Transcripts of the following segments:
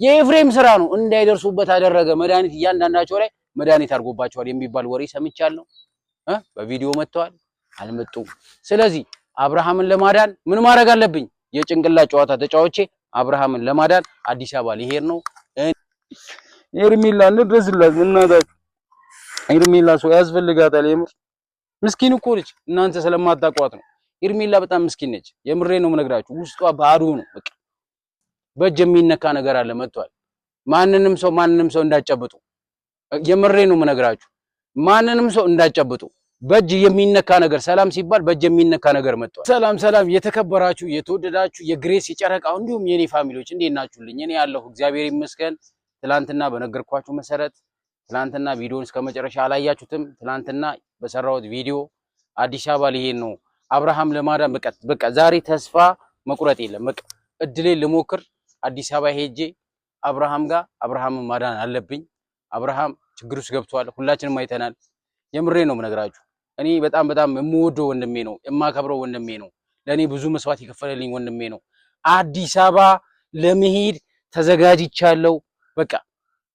የኤፍሬም ስራ ነው እንዳይደርሱበት አደረገ መድኃኒት እያንዳንዳቸው ላይ መድኃኒት አድርጎባቸዋል የሚባል ወሬ ሰምቻለሁ በቪዲዮ መጥተዋል አልመጡም ስለዚህ አብርሃምን ለማዳን ምን ማድረግ አለብኝ የጭንቅላት ጨዋታ ተጫውቼ አብርሃምን ለማዳን አዲስ አበባ ሊሄድ ነው ኤርሚላ እንደድረስላት እናታችሁ ኤርሚላ ሰው ያስፈልጋታል የምር ምስኪን እኮ ልጅ እናንተ ስለማታቋት ነው ኤርሚላ በጣም ምስኪን ነች የምሬ ነው የምነግራችሁ ውስጧ ባዶ ነው በቃ በእጅ የሚነካ ነገር አለ መጥቷል ማንንም ሰው እንዳጨብጡ የምሬ ነው የምነግራችሁ ማንንም ሰው እንዳጨብጡ በእጅ የሚነካ ነገር ሰላም ሲባል በእጅ የሚነካ ነገር መጥቷል ሰላም የተከበራችሁ የተወደዳችሁ የግሬስ የጨረቃው እንዲሁም የኔ ፋሚሊዎች እንዴት ናችሁልኝ እኔ ያለሁ እግዚአብሔር ይመስገን ትላንትና በነገርኳችሁ መሰረት ትላንትና ቪዲዮን እስከመጨረሻ አላያችሁትም ትላንትና በሰራሁት ቪዲዮ አዲስ አበባ ሊሄድ ነው አብርሃም ለማዳን በቃ ዛሬ ተስፋ መቁረጥ የለም በቃ እድሌ ልሞክር አዲስ አበባ ሄጄ አብርሃምን ማዳን አለብኝ አብርሃም ችግር ውስጥ ገብቷል ሁላችንም አይተናል የምሬ ነው የምነግራችሁ እኔ በጣም የምወደው ወንድሜ ነው የማከብረው ወንድሜ ነው ለኔ ብዙ መስዋዕት የከፈለልኝ ወንድሜ ነው አዲስ አበባ ለመሄድ ተዘጋጅቻለሁ በቃ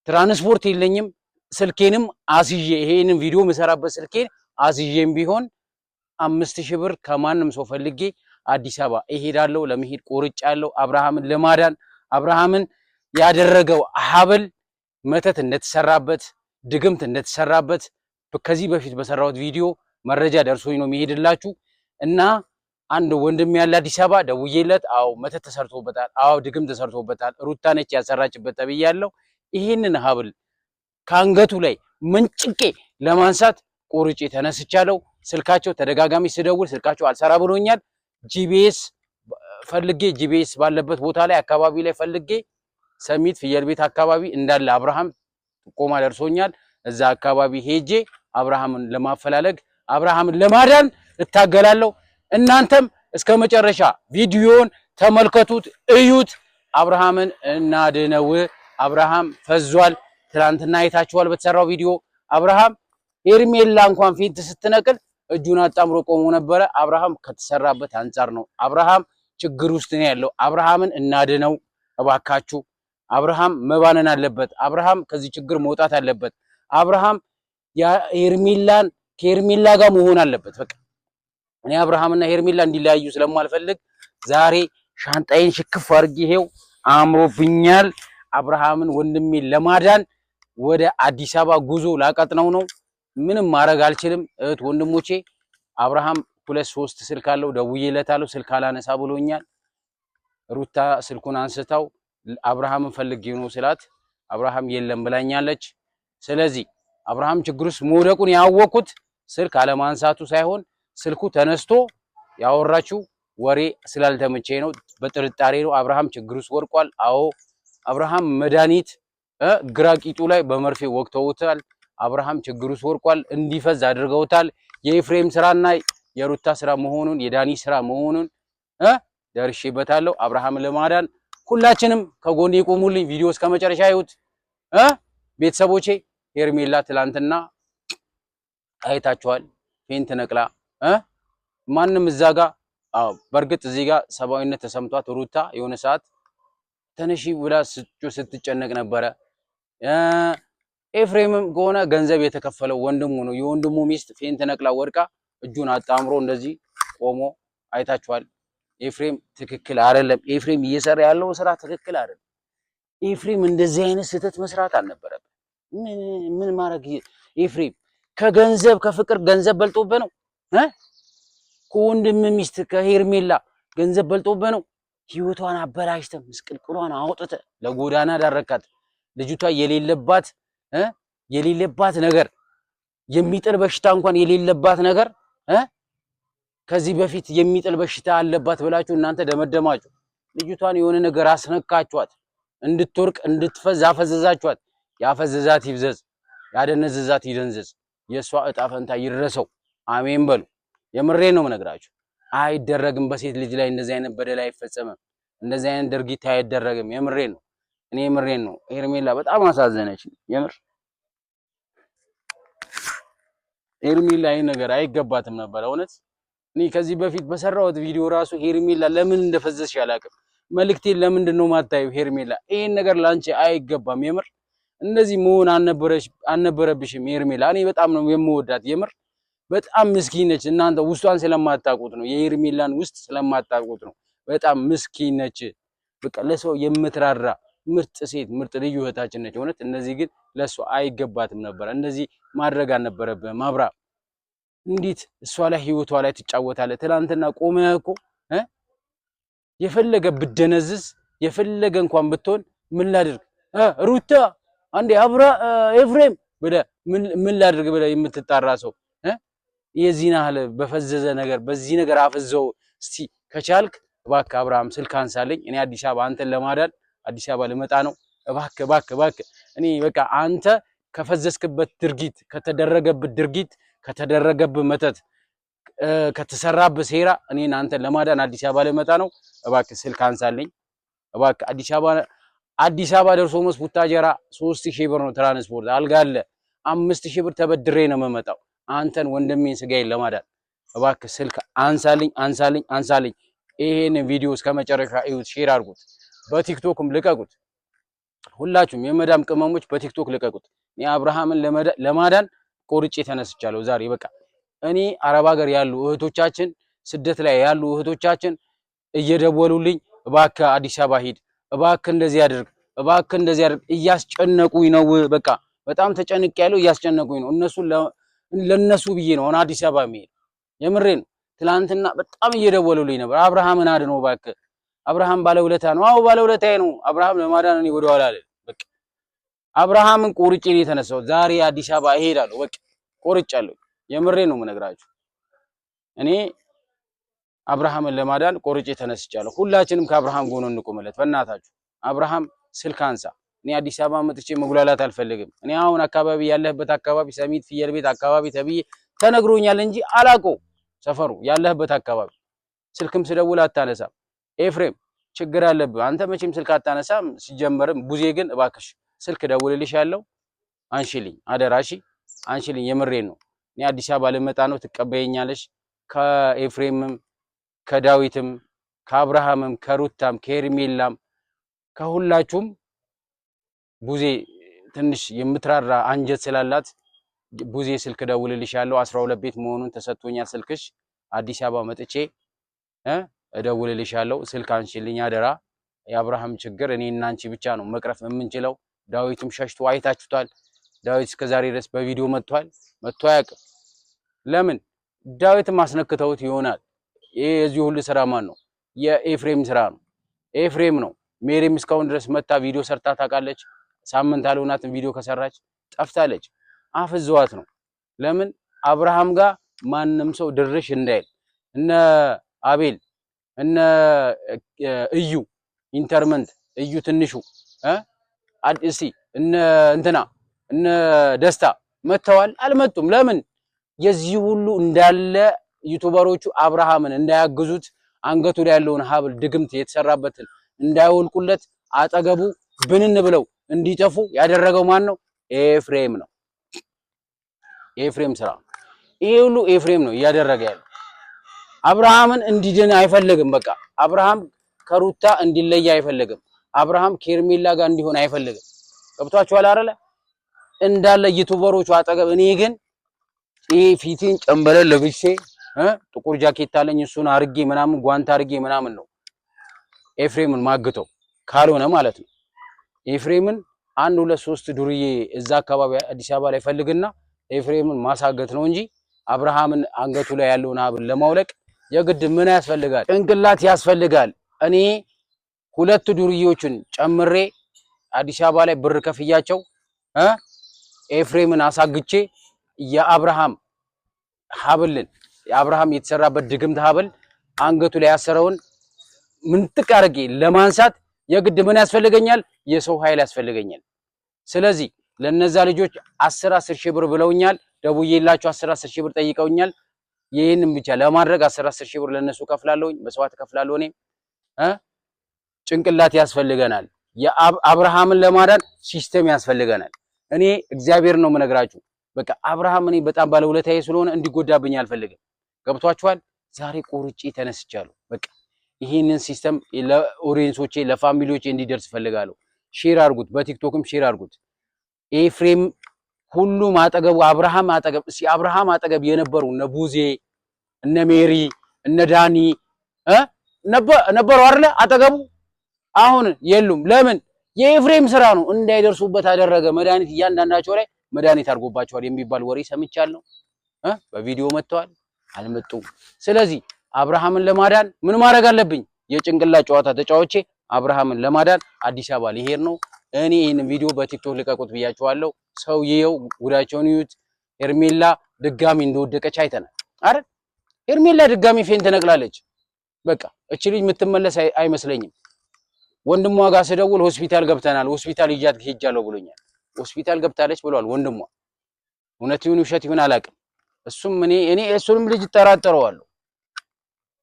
ትራንስፖርት የለኝም ስልኬንም አስይዤ ይሄንን ቪዲዮ መሰራበት ስልኬን አስይዤም ቢሆን 5000 ብር ከማንም ሰው ፈልጌ አዲስ አበባ እሄዳለሁ ለመሄድ ቆርጫለሁ አብርሃምን ለማዳን አብርሃምን ያደረገው ሀብል መተት እንደተሰራበት ድግምት እንደተሰራበት ከዚህ በፊት በሰራሁት ቪዲዮ መረጃ ደርሶኝ ነው የሚሄድላችሁ እና አንድ ወንድም ያለ አዲስ አበባ ደውዬለት አው መተት ተሰርቶበታል አው ድግምት ተሰርቶበታል ሩታ ነች ያሰራችበት ተብያለሁ ይሄንን ሀብል ካንገቱ ላይ መንጭቄ ለማንሳት ቆርጬ ተነስቻለሁ ስልካቸው ተደጋጋሚ ስደውል ስልካቸው አልሰራ ብሎኛል ጂፒኤስ ባለበት ቦታ ላይ አካባቢ ላይ ፈልጌ ሰሚት ፍየል ቤት አካባቢ እንዳለ አብርሃም ቆማ ደርሶኛል እዛ አካባቢ ሄጄ አብርሃምን ለማፈላለግ አብርሃምን ለማዳን እታገላለሁ እናንተም እስከመጨረሻ ቪዲዮን ተመልከቱት እዩት አብርሃምን እናድነው አብርሃም ፈዟል ትላንትና አይታችኋል በተሰራው ቪዲዮ አብርሃም ሄርሜላ እንኳን ፊት ስትነቅል እጁን አጣምሮ ቆሞ ነበር አብርሃም ከተሰራበት አንፃር ነው አብርሃም ችግር ውስጥ ነው ያለው አብርሃምን እናድነው እባካችሁ አብርሃም መባነን አለበት አብርሃም ከዚህ ችግር መውጣት አለበት አብርሃም ከሄርሜላ ጋር መሆን አለበት በቃ እኔ አብርሃምና ሄርሜላ እንዲለያዩ ስለማልፈልግ ዛሬ ሻንጣዬን ሽክፍ አድርጌ ይሄው አምሮብኛል አብርሃምን ወንድሜ ለማዳን ወደ አዲስ አበባ ጉዞ ላቀጥነው ነው ምንም ማድረግ አልችልም እህት ወንድሞቼ አብርሃም 2-3 ስልክ አለው ደውዬለታለሁ ስልክ አላነሳ ብሎኛል ሩታ ስልኩን አንስታው አብርሃምን ፈልጌው ነው ስላት አብርሃም የለም ብላኛለች ስለዚህ አብርሃም ችግሩስ መውደቁን ያወቁት ስልክ አለማንሳቱ ሳይሆን ስልኩ ተነስቶ ያወራችው ወሬ ስላልተመቼ ነው በጥርጣሬ ነው አብርሃም ችግሩስ ወርቋል አዎ አብርሃም መድኃኒት ግራቂጡ ላይ በመርፌ ወቅተውታል አብርሃም ችግሩስ ወርቋል እንዲፈዝ አድርገውታል የኤፍሬም ስራና የሩታ ስራ መሆኑን የዳኒ ስራ መሆኑን ደርሼበታለሁ አብርሃምን ለማዳን ሁላችንም ከጎኔ ቆሙልኝ ቪዲዮ እስከመጨረሻ ይዩት ቤተሰቦቼ ሄርሜላ ትላንትና አይታችኋል ፌንት ነቅላ ማንም እዛ ጋር በርግጥ እዚህ ጋር ሰባዊነት ተሰምቷት ሩታ የሆነ ሰዓት ተነሺ ብላ ስትጨነቅ ነበረ ኤፍሬምም ከሆነ ገንዘብ የተከፈለው ወንድሙ ነው የወንድሙ ሚስት ፌንት ነቅላ ወድቃ እጁን አጣምሮ እንደዚህ ቆሞ አይታችኋል ኤፍሬም ትክክል አይደለም ኤፍሬም እየሰራ ያለው ስራ ትክክል አይደለም ኤፍሬም እንደዚህ አይነት ስህተት መስራት አልነበረም ምን ማድረግ ኤፍሬም ከገንዘብ ከፍቅር ገንዘብ በልጦበት ነው ከወንድም ሚስት ከሄርሜላ ገንዘብ በልጦበት ነው ህይወቷን አበላሽተ ምስቅልቅሏን አውጥተ ለጎዳና ዳረካት ልጅቷ የሌለባት ነገር የሚጥል በሽታ እንኳን የሌለባት ነገር ከዚህ በፊት የሚጥል በሽታ አለባት ብላችሁ እናንተ ደመደማችሁ ልጅቷን የሆነ ነገር አስነካችኋት እንድትወርቅ እንድትፈዝ አፈዘዛችኋት ያፈዘዛት ይብዘዝ ያደነዘዛት ይደንዘዝ የሷ እጣ ፈንታ ይረሰው አሜን በሉ የምሬ ነው መነግራችሁ አይደረግም በሴት ልጅ ላይ እንደዚህ አይነት በደል አይፈጸምም እንደዚህ አይነት ድርጊት አይደረግም የምሬ ነው እኔ የምሬ ነው ሄርሜላ በጣም አሳዘነች የምር ሄርሜላ ይሄ ነገር አይገባትም ነበር እውነት እኔ ከዚህ በፊት በሰራሁት ቪዲዮ ራሱ ሄርሜላ ለምን እንደፈዘዝሽ ያላቀም መልእክቴን ለምንድነው ማታዩ ሄርሜላ? ይሄን ነገር ላንቺ አይገባም። የምር እንደዚህ መሆን አልነበረብሽም ሄርሜላ። እኔ በጣም ነው የምወዳት የምር በጣም ምስኪን ነች። እናንተ ውስጧን ስለማታውቁት ነው፣ የሄርሜላን ውስጥ ስለማታውቁት ነው። በጣም ምስኪን ነች። በቃ ለሰው የምትራራ ምርጥ ሴት ምርጥ ልዩ እህታችን ነች። እውነት እነዚህ ግን ለሷ አይገባትም ነበር። እንደዚህ ማድረግ አልነበረብህም አብርሃም። እንዴት እሷ ላይ ህይወቷ ላይ ትጫወታለህ? ትናንትና ቆመህ እኮ የፈለገ ብደነዝዝ የፈለገ እንኳን ብትሆን ምን ላድርግ ሩታ አንዴ አብራ ኤፍሬም ብለህ ምን ላድርግ ብለህ የምትጣራ ሰው የዚህን ያህል በፈዘዘ ነገር በዚህ ነገር አፍዘው። እስቲ ከቻልክ እባክህ አብርሃም ስልክ አንሳለኝ። እኔ አዲስ አበባ አንተን ለማዳን አዲስ አበባ ልመጣ ነው። እባክህ እኔ በቃ አንተ ከፈዘዝክበት ድርጊት ከተደረገብህ ድርጊት ከተደረገብህ መተት ከተሰራብህ ሴራ እኔን አንተን ለማዳን አዲስ አበባ ልመጣ ነው። እባክህ ስልክ አንሳለኝ። እባክህ አዲስ አበባ ደርሶ መልስ ቡታጀራ 3000 ብር ነው ትራንስፖርት። አልጋ አለ 5000 ብር ተበድሬ ነው የምመጣው አንተን ወንድሜን ስጋዬን ለማዳን። እባክህ ስልክ አንሳልኝ። ይሄን ቪዲዮ እስከመጨረሻ እዩት፣ ሼር አድርጉት፣ በቲክቶክም ልቀቁት። ሁላችሁም የመዳም ቅመሞች በቲክቶክ ልቀቁት። እኔ አብርሃምን ለማዳን ቆርጬ ተነስቻለሁ ዛሬ። በቃ እኔ አረብ ሀገር ያሉ እህቶቻችን ስደት ላይ ያሉ እህቶቻችን እየደወሉልኝ እባክህ አዲስ አበባ ሂድ፣ እባክህ እንደዚህ አድርግ፣ እያስጨነቁኝ ነው። በቃ በጣም ተጨንቄያለሁ፣ እያስጨነቁኝ ነው። ለነሱ ብዬ ነው አዲስ አበባ የሚሄድ። የምሬን ትላንትና በጣም እየደወሉልኝ ነበር። አብርሃምን አድነው እባክህ፣ አብርሃም ባለውለታ ነው። አዎ ባለውለታዬ ነው። አብርሃም ለማዳን እኔ ወደኋላ አለ። በቃ አብርሃምን ቆርጬ ነው የተነሳሁት። ዛሬ አዲስ አበባ እሄዳለሁ። በቃ ቆርጫለሁ። የምሬን ነው የምነግራችሁ። እኔ አብርሃምን ለማዳን ቆርጬ ተነስቻለሁ። ሁላችንም ከአብርሃም ጎን እንቆምለት በእናታችሁ። አብርሃም ስልክ አንሳ። እኔ አዲስ አበባ መጥቼ መጉላላት አልፈልግም። እኔ አሁን አካባቢ ያለህበት አካባቢ ሰሚት ፍየል ቤት አካባቢ ተብዬ ተነግሮኛል እንጂ አላውቀው ሰፈሩ ያለህበት አካባቢ። ስልክም ስደውል አታነሳም። ኤፍሬም ችግር አለብህ አንተ፣ መቼም ስልክ አታነሳም። ሲጀመርም ቡዜ ግን እባክሽ ስልክ ደውልልሻለሁ፣ አንሺልኝ አደራሺ፣ አንሺልኝ። የምሬን ነው። እኔ አዲስ አበባ ልመጣ ነው፣ ትቀበይኛለሽ። ከኤፍሬምም ከዳዊትም ከአብርሃምም ከሩታም ከሄርሜላም ከሁላችሁም ቡዜ ትንሽ የምትራራ አንጀት ስላላት ቡዜ ስልክ ደውልልሻለሁ። 12 ቤት መሆኑን ተሰጥቶኛል ስልክሽ። አዲስ አበባ መጥቼ እደውልልሻለሁ። ስልክ አንሺልኝ አደራ። የአብርሃም ችግር እኔ እና አንቺ ብቻ ነው መቅረፍ የምንችለው። ዳዊትም ሸሽቶ አይታችሁታል። ዳዊት እስከዛሬ ድረስ በቪዲዮ መጥቶ አያውቅም። ለምን? ዳዊትም አስነክተውት ይሆናል። ይሄ የዚህ ሁሉ ስራ ማን ነው? የኤፍሬም ስራ ነው። ኤፍሬም ነው። ሜሪም እስካሁን ድረስ መታ ቪዲዮ ሰርታ ታውቃለች? ሳምንት አልሆናትም ቪዲዮ ከሰራች ጠፍታለች። አፍዘዋት ነው። ለምን? አብርሃም ጋር ማንም ሰው ድርሽ እንዳይል እነ አቤል እነ እዩ ኢንተርመንት እዩ ትንሹ እስቲ እነ ደስታ መተዋል አልመጡም? ለምን? የዚህ ሁሉ እንዳለ ዩቲዩበሮቹ አብርሃምን እንዳያግዙት አንገቱ ላይ ያለውን ሀብል ድግምት የተሰራበትን እንዳይወልቁለት አጠገቡ ብንን ብለው እንዲጠፉ ያደረገው ማን ነው? ኤፍሬም ነው። ኤፍሬም ስራ። ይሄ ሁሉ ኤፍሬም ነው እያደረገ ያለው። አብርሃምን እንዲድን አይፈልግም። በቃ አብርሃም ከሩታ እንዲለይ አይፈልግም። አብርሃም ከሄርሜላ ጋር እንዲሆን አይፈልግም። ገብቷችኋል አይደለ? እንዳለ ዩቲዩበሮቹ አጠገብ እኔ ግን ይሄ ፊቴን ጨምበለ ለብሼ ጥቁር ጃኬት አለኝ እሱን አርጌ ምናምን ጓንት አርጌ ምናምን ነው ኤፍሬምን ማግተው ካልሆነ ማለት ነው። ኤፍሬምን 1 2 3 ዱርዬ እዛ አካባቢ አዲስ አበባ ላይ ፈልግና ኤፍሬምን ማሳገት ነው እንጂ አብርሃምን አንገቱ ላይ ያለውን ሀብል ለማውለቅ የግድ ምን ያስፈልጋል? ጭንቅላት ያስፈልጋል። እኔ 2 ዱርዬዎችን ጨምሬ አዲስ አበባ ላይ ብር ከፍያቸው ኤፍሬምን አሳግቼ የአብርሃም የተሰራበት ድግምት ሀብል አንገቱ ላይ ያሰረውን ምንጥቅ አድርጌ ለማንሳት የግድ ምን ያስፈልገኛል? የሰው ኃይል ያስፈልገኛል። ስለዚህ ለነዛ ልጆች 10 ሺህ ብር ብለውኛል። ደውዬላቸው 10 ሺህ ብር ጠይቀውኛል። ይሄንን ብቻ ለማድረግ 10 ሺህ ብር ለነሱ ከፍላለሁ፣ መስዋዕት ከፍላለሁ። እኔ ጭንቅላት ያስፈልገናል። የአብርሃምን ለማዳን ሲስተም ያስፈልገናል። እኔ እግዚአብሔር ነው የምነግራችሁ። በቃ አብርሃም እኔ በጣም ባለውለታዬ ስለሆነ እንዲጎዳብኝ አልፈልግም። ገብቷችኋል? ዛሬ ቆርጬ ተነስቻለሁ። በቃ ይሄንን ሲስተም ለኦዲየንሶቼ ለፋሚሊዎቼ እንዲደርስ ፈልጋለሁ። ሼር አድርጉት፣ በቲክቶክም ሼር አድርጉት። ኤፍሬም ሁሉም አጠገቡ አብርሃም አጠገብ የነበሩ እነ ቡዜ እነ ሜሪ እነ ዳኒ ነበሩ አይደለ አጠገቡ። አሁን የሉም። ለምን? የኤፍሬም ስራ ነው። እንዳይደርሱበት አደረገ። መድኃኒት እያንዳንዳቸው ላይ መድኃኒት አድርጎባቸዋል የሚባል ወሬ ሰምቻለሁ። በቪዲዮ መጥተዋል፣ አልመጡም። ስለዚህ አብርሃምን ለማዳን ምን ማድረግ አለብኝ? የጭንቅላት ጨዋታ ተጫዋቼ አብርሃምን ለማዳን አዲስ አበባ ሊሄድ ነው። እኔ ይህን ቪዲዮ በቲክቶክ ልቀቁት ብያቸዋለሁ። ሰው ይየው፣ ጉዳቸውን ይዩት። ሄርሜላ ድጋሚ እንደወደቀች አይተናል አይደል? ሄርሜላ ድጋሚ ፌን ትነቅላለች። በቃ እቺ ልጅ የምትመለስ አይመስለኝም። ወንድሟ ጋር ስደውል ሆስፒታል ገብተናል፣ ሆስፒታል ይጃት ሄጃለሁ ብሎኛል። ሆስፒታል ገብታለች ብሏል ወንድሟ። እውነት ይሁን ውሸት ይሁን አላውቅም። እሱም እኔ እሱንም ልጅ እጠራጠረዋለሁ።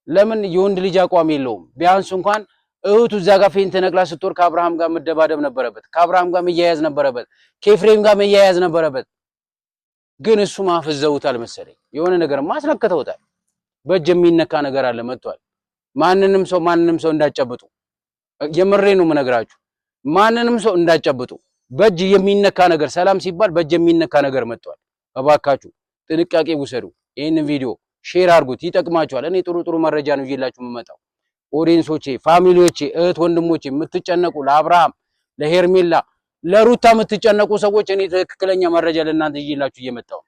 ለምን? የወንድ ልጅ አቋም የለውም። ቢያንስ እንኳን እህቱ እዛ ጋር ፌን ተነቅላ ስትወር ከአብርሃም ጋር መደባደብ ነበረበት፣ ከአብርሃም ጋር መያያዝ ነበረበት፣ ከኤፍሬም ጋር መያያዝ ነበረበት። ግን እሱ ማፈዘውታል መሰለኝ። የሆነ ነገር ማስነክተውታል። በእጅ የሚነካ ነገር አለ መጥቷል። ማንንም ሰው እንዳጨብጡ፣ የምሬ ነው የምነግራችሁ። ማንንም ሰው እንዳጨብጡ። በእጅ የሚነካ ነገር፣ ሰላም ሲባል በእጅ የሚነካ ነገር መጥቷል። እባካችሁ ጥንቃቄ ውሰዱ። ይህንን ቪዲዮ ሼር አድርጉት፣ ይጠቅማችኋል። እኔ ጥሩ መረጃ ነው ይዤላችሁ የምመጣው። ኦዲየንሶቼ፣ ፋሚሊዎቼ፣ እህት ወንድሞቼ የምትጨነቁ ለአብርሃም፣ ለሄርሜላ፣ ለሩታ የምትጨነቁ ሰዎች እኔ ትክክለኛ መረጃ ለእናንተ ይዤላችሁ እየመጣሁ።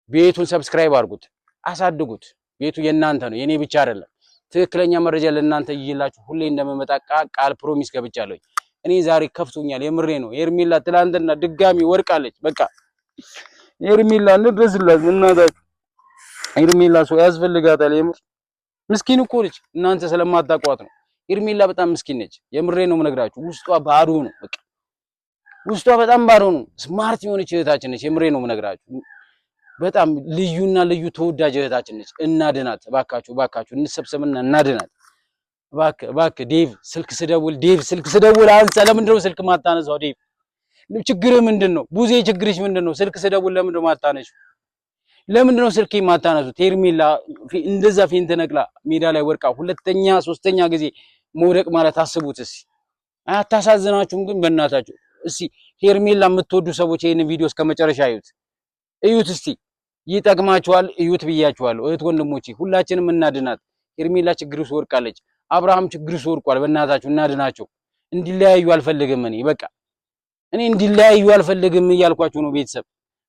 ቤቱን ሰብስክራይብ አድርጉት፣ አሳድጉት። ቤቱ የእናንተ ነው፣ የኔ ብቻ አይደለም። ትክክለኛ መረጃ ለእናንተ ይዤላችሁ ሁሌ እንደምመጣ ቃል ፕሮሚስ ገብቻለሁ። እኔ ዛሬ ከፍቶኛል፣ የምሬ ነው። ሄርሜላ ትላንትና ድጋሚ ወርቃለች። በቃ ሄርሜላ እንድረስላት እናታችሁ። ሄርሜላ ሰው ያስፈልጋታል። የምር ምስኪን እኮ ነች፣ እናንተ ስለማታውቋት ነው። ሄርሜላ በጣም ምስኪን ነች። የምሬ ነው የምነግራችሁ። ውስጧ ባዶ ነው። በቃ ውስጧ በጣም ባዶ ነው። ስማርት የሆነች እህታችን ነች። የምሬ ነው የምነግራችሁ። በጣም ልዩና ልዩ ተወዳጅ እህታችን ነች። እናድናት እባካችሁ፣ እንሰብሰብና እናድናት እባክህ። ዴቭ ስልክ ስደውል አንሳ። ለምንድን ነው ስልክ ማታነሳው? ዴቭ ችግርህ ምንድን ነው? ቡዜ ችግርሽ ምንድን ነው? ስልክ ስደውል ለምንድን ነው ማታነሺው? ለምንድን ነው ስልክ የማታነሱት? ሄርሜላ እንደዛ ፌን ተነቅላ ሜዳ ላይ ወርቃ ሁለተኛ ሶስተኛ ጊዜ መውደቅ ማለት አስቡት እስኪ። አታሳዝናችሁም? ግን በእናታችሁ እስኪ ሄርሜላ የምትወዱ ሰዎች ይሄንን ቪዲዮ እስከ መጨረሻ እዩት እስቲ፣ ይጠቅማችኋል። እዩት ብያችኋለሁ። እህት ወንድሞቼ፣ ሁላችንም እናድናት። ሄርሜላ ችግር ውስጥ ወርቃለች። አብርሃም ችግር ውስጥ ወርቋል። በእናታችሁ እናድናቸው። እንዲለያዩ አልፈልግም። እኔ እንዲለያዩ አልፈልግም እያልኳችሁ ነው ቤተሰብ።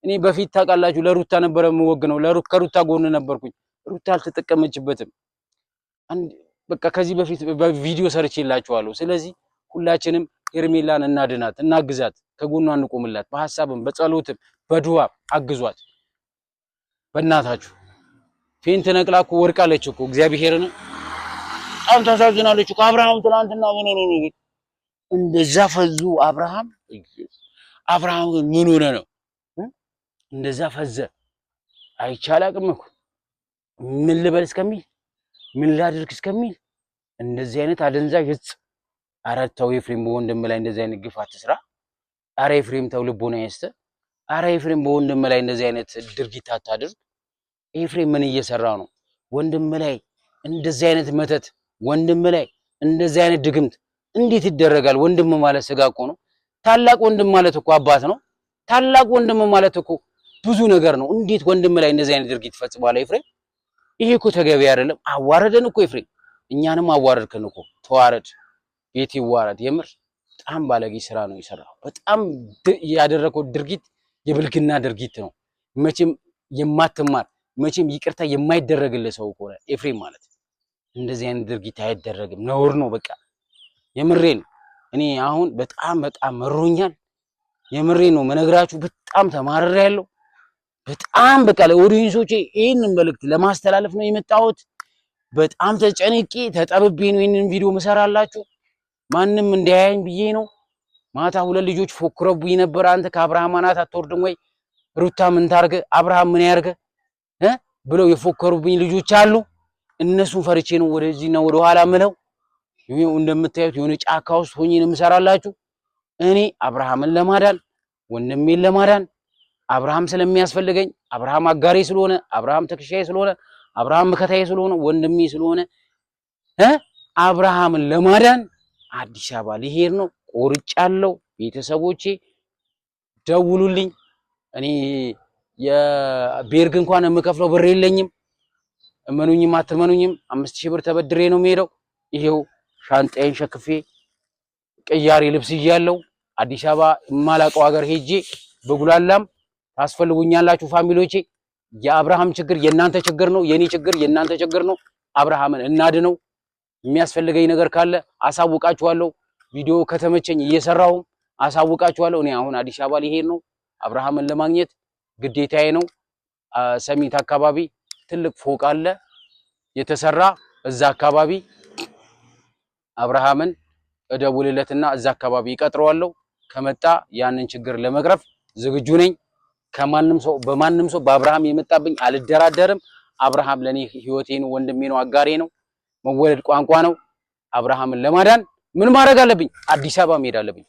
እኔ በፊት ታውቃላችሁ ለሩታ ነበረ የምወግነው፣ ከሩታ ጎን ነበርኩኝ። ሩታ አልተጠቀመችበትም። በቃ ከዚህ በፊት በቪዲዮ ሰርቼላችኋለሁ። ስለዚህ ሁላችንም ሄርሜላን እናድናት፣ እናግዛት፣ ከጎኗ እንቆምላት። በሐሳብም በጸሎትም በዱዓ አግዟት በእናታችሁ። ፌንት ነቅላ እኮ ወርቃለች እኮ እግዚአብሔርን። በጣም ታሳዝናለች እኮ። አብርሃም ትናንትና ምን ሆነ ነው እንደዛ ፈዙ? አብርሃም ምን ሆነ ነው እንደዛ ፈዘ? አይቻላቅም እኮ ምን ልበል እስከሚል ምን ላድርግ እስከሚል እንደዚህ አይነት አደንዛዥ እጽ። ኧረ ተው ኤፍሬም፣ በወንድም ላይ እንደዚህ አይነት ግፍ አትስራ። ኧረ ኤፍሬም ተው፣ ልቦና ይስጥ። ኧረ ኤፍሬም በወንድም ላይ እንደዚህ አይነት ድርጊት አታድርግ። ኤፍሬም ምን እየሰራ ነው? ወንድም ላይ እንደዚህ አይነት መተት፣ ወንድም ላይ እንደዚህ አይነት ድግምት እንዴት ይደረጋል? ወንድም ማለት ስጋ እኮ ነው። ታላቅ ወንድም ማለት እኮ አባት ነው። ታላቅ ወንድም ማለት እኮ ብዙ ነገር ነው። እንዴት ወንድም ላይ እንደዚህ አይነት ድርጊት ፈጽሟል ኤፍሬም? ይሄ እኮ ተገቢ አይደለም። አዋረደን እኮ ኤፍሬም፣ እኛንም አዋረድከን እኮ። ተዋረድ፣ ቤት ይዋረድ። የምር በጣም ባለጌ ስራ ነው የሰራው። በጣም ያደረገው ድርጊት የብልግና ድርጊት ነው። መቼም የማትማር መቼም ይቅርታ የማይደረግልህ ሰው ከሆነ ኤፍሬም ማለት እንደዚህ አይነት ድርጊት አይደረግም፣ ነውር ነው። በቃ የምሬን እኔ አሁን በጣም መሮኛል። የምሬን ነው መነግራችሁ። በጣም ተማርሬያለሁ። በጣም በቃ ለኦዲየንሶቼ ይሄንን መልእክት ለማስተላለፍ ነው የመጣሁት። በጣም ተጨንቄ ተጠብቤ ነው ይሄንን ቪዲዮ መሰራላችሁ። ማንም እንዲያየኝ ብዬ ነው። ማታ ሁለት ልጆች ፎክረውብኝ ነበር። አንተ ከአብርሃም አናት አትወርድም ወይ? ሩታ ምን ታርገ? አብርሃም ምን ያርገ ብለው የፎከሩብኝ ልጆች አሉ። እነሱን ፈርቼ ነው ወደዚህና ወደ ኋላ ምለው። ይሄው እንደምታዩት የሆነ ጫካ ውስጥ ሆኜ ነው የምሰራላችሁ። እኔ አብርሃምን ለማዳን ወንድሜን ለማዳን አብርሃም ስለሚያስፈልገኝ፣ አብርሃም አጋሬ ስለሆነ፣ አብርሃም ተክሻዬ ስለሆነ፣ አብርሃም መከታዬ ስለሆነ፣ ወንድሜ ስለሆነ አብርሃምን ለማዳን አዲስ አበባ ሊሄድ ነው። ቆርጫለሁ። ቤተሰቦቼ ደውሉልኝ። እኔ የቤርግ እንኳን የምከፍለው ብር የለኝም። እመኑኝም አትመኑኝም 5000 ብር ተበድሬ ነው የምሄደው። ይሄው ሻንጣዬን ሸክፌ ቀያሪ ልብስ ይያለው አዲስ አበባ የማላውቀው ሀገር ሄጄ በጉላላም ታስፈልጉኛላችሁ ፋሚሊዎቼ። የአብርሃም ችግር የእናንተ ችግር ነው፣ የኔ ችግር የእናንተ ችግር ነው። አብርሃምን እናድነው። የሚያስፈልገኝ ነገር ካለ አሳውቃችኋለሁ። ቪዲዮ ከተመቸኝ እየሰራሁ አሳውቃችኋለሁ። እኔ አሁን አዲስ አበባ ሊሄድ ነው። አብርሃምን ለማግኘት ግዴታዬ ነው። ሰሚት አካባቢ ትልቅ ፎቅ አለ የተሰራ፣ እዛ አካባቢ አብርሃምን እደውልለትና እዛ አካባቢ ይቀጥረዋለሁ። ከመጣ ያንን ችግር ለመቅረፍ ዝግጁ ነኝ። ከማንም ሰው በማንም ሰው በአብርሃም የመጣብኝ አልደራደርም። አብርሃም ለኔ ህይወቴ ነው፣ ወንድሜ ነው፣ አጋሬ ነው፣ መወለድ ቋንቋ ነው። አብርሃምን ለማዳን ምን ማድረግ አለብኝ? አዲስ አበባ መሄድ አለብኝ።